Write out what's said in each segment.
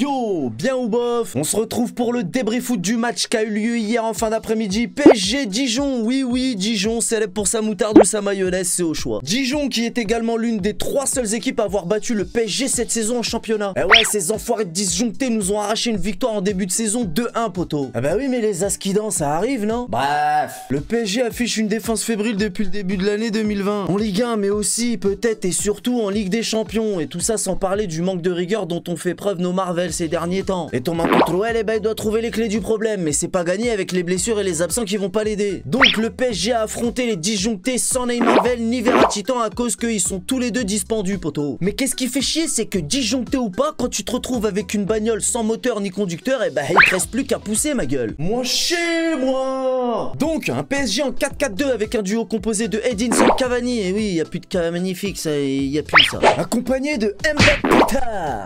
Yo, bien ou bof? On se retrouve pour le débrief foot du match qui a eu lieu hier en fin d'après-midi. PSG Dijon, oui, Dijon, célèbre pour sa moutarde ou sa mayonnaise, c'est au choix. Dijon qui est également l'une des 3 seules équipes à avoir battu le PSG cette saison en championnat. Eh ouais, ces enfoirés de disjonctés nous ont arraché une victoire en début de saison 2-1, poto. Ah bah oui, mais les Askidans, ça arrive, non? Bref, le PSG affiche une défense fébrile depuis le début de l'année 2020. En Ligue 1, mais aussi, peut-être et surtout en Ligue des Champions. Et tout ça sans parler du manque de rigueur dont ont fait preuve nos Marvel ces derniers temps. Et Thomas Tuchel, eh ben, il doit trouver les clés du problème, mais c'est pas gagné avec les blessures et les absents qui vont pas l'aider. Donc le PSG a affronté les disjonctés sans Neymar ni Verratti à cause qu'ils sont tous les deux dispendus, poto. Mais qu'est-ce qui fait chier, c'est que disjoncté ou pas, quand tu te retrouves avec une bagnole sans moteur ni conducteur, eh ben il te reste plus qu'à pousser, ma gueule. Moi chier, moi. Donc un PSG en 4-4-2 avec un duo composé de Edinson Cavani, et oui, y a plus de cas magnifique, ça, y a plus ça. Accompagné de Mbappé.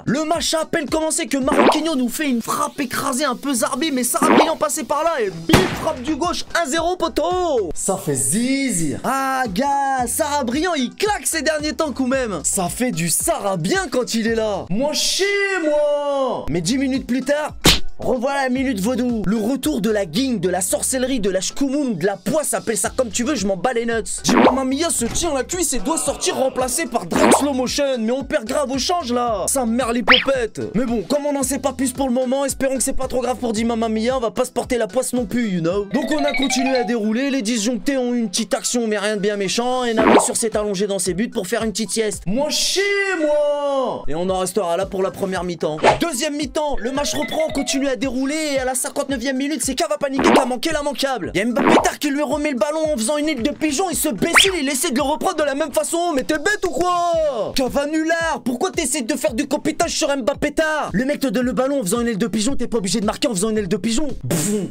Le match a à peine commencé que Marquinhos nous fait une frappe écrasée un peu zarbi, mais Sarah Brillant passé par là et bim, frappe du gauche 1-0, poto. Ça fait zizir. Ah gars, Sarah Brillant il claque ces derniers temps quand même. Ça fait du Sarah bien quand il est là. Moi chier, moi. Mais 10 minutes plus tard, revoilà la minute vaudou. Le retour de la guigne, de la sorcellerie, de la shkoumoun ou de la poisse, appelle ça comme tu veux, je m'en bats les nuts. Mamma Mia se tient la cuisse et doit sortir remplacé par Drake Slow Motion. Mais on perd grave au change là. Ça merde l'hypopète. Mais bon, comme on n'en sait pas plus pour le moment, espérons que c'est pas trop grave pour dire Mamma Mia, on va pas se porter la poisse non plus, you know. Donc on a continué à dérouler, les disjonctés ont eu une petite action mais rien de bien méchant. Et Nabil sur s'est allongé dans ses buts pour faire une petite sieste. Moi chier, moi. Et on en restera là pour la première mi-temps. Deuxième mi-temps, le match reprend, on continue à dérouler et à la 59e minute, c'est Cava paniqué qui a manqué l'immanquable. Y'a Mbappé qui lui remet le ballon en faisant une île de pigeon, il se baisse, il essaie de le reprendre de la même façon. Mais t'es bête ou quoi? Cava nulard, pourquoi t'essaies de faire du copitage sur Mbappé tard? Le mec te donne le ballon en faisant une aile de pigeon, t'es pas obligé de marquer en faisant une aile de pigeon.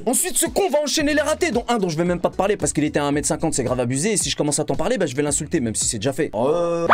Ensuite ce con va enchaîner les ratés, dont un dont je vais même pas te parler parce qu'il était à 1m50, c'est grave abusé, et si je commence à t'en parler, bah je vais l'insulter même si c'est déjà fait. Bref.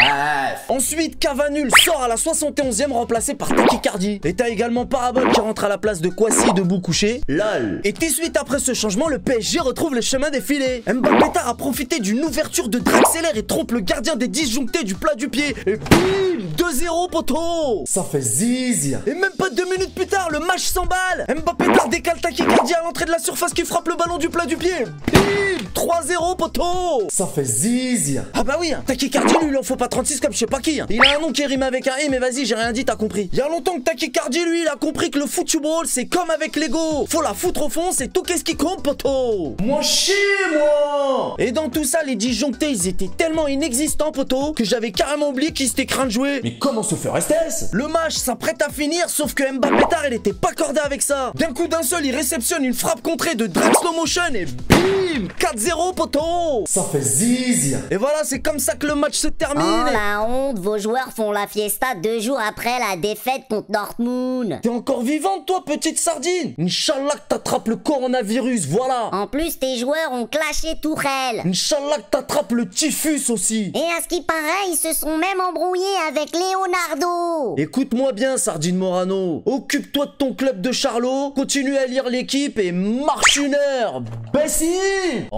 Ensuite Cava nul sort à la 71e remplacé par Tachycardie. Et t'as également Parabole qui rentre à la place de Kwasi debout couché. Lol. Et tout de suite après ce changement, le PSG retrouve le chemin des filets. Mbappé a profité d'une ouverture de Draxler et trompe le gardien des disjonctés du plat du pied. Et bim, 2-0, poto. Ça fait zizir. Et même pas 2 minutes plus tard, le match s'emballe. Mbappé décale Tachycardie à l'entrée de la surface qui frappe le ballon du plat du pied. Bim, 3-0, poto. Ça fait zizir. Ah bah oui, hein. Tachycardie, lui, il en faut pas 36 comme je sais pas qui. Hein. Il a un nom qui rime avec un et, mais vas-y, j'ai rien dit, t'as compris. Il y a longtemps que Tachycardie, lui, il a compris que le football, c'est comme avec Lego. Faut la foutre au fond, c'est tout qu'est-ce qui compte, poto. Moi chier, moi. Et dans tout ça, les disjonctés, ils étaient tellement inexistants, poto, que j'avais carrément oublié qu'ils étaient craint de jouer. Mais comment se fait rester? Le match s'apprête à finir, sauf que Mbappé il était pas cordé avec ça. D'un coup d'un seul, il réceptionne une frappe contrée de Drake Slow Motion et bim, 4-0, poto. Ça fait zizir. Et voilà, c'est comme ça que le match se termine. Oh la honte, vos joueurs font la fiesta 2 jours après la défaite contre Dortmund. T'es encore vivante, toi, petite sardine? Inch'Allah que t'attrapes le coronavirus, voilà. En plus, tes joueurs ont clashé Tuchel. Inch'Allah que t'attrapes le typhus aussi. Et à ce qui paraît, ils se sont même embrouillés avec Leonardo. Écoute-moi bien, Sardine Morano. Occupe-toi de ton club de Charlot, continue à lire l'équipe et marche une heure. Imbécile.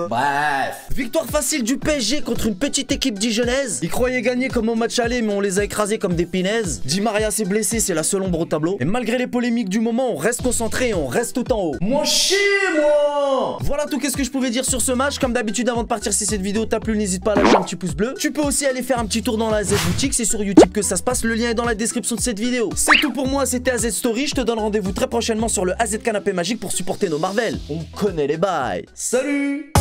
Bref. Victoire facile du PSG contre une petite équipe dijonnaise. Ils croyaient gagner comme au match aller, mais on les a écrasés comme des pinaises. Di Maria s'est blessé, c'est la seule ombre au tableau. Et malgré les polémiques du moment, on reste concentré et on reste tout en haut. Moi chier, moi. Voilà tout qu'est-ce que je pouvais dire sur ce match. Comme d'habitude, avant de partir, si cette vidéo t'a plu, n'hésite pas à lâcher un petit pouce bleu. Tu peux aussi aller faire un petit tour dans la AZ Boutique, c'est sur YouTube que ça se passe. Le lien est dans la description de cette vidéo. C'est tout pour moi, c'était AZ Story. Je te donne rendez-vous très prochainement sur le AZ Canapé Magique pour supporter nos Marvel. On connaît les bails. Salut.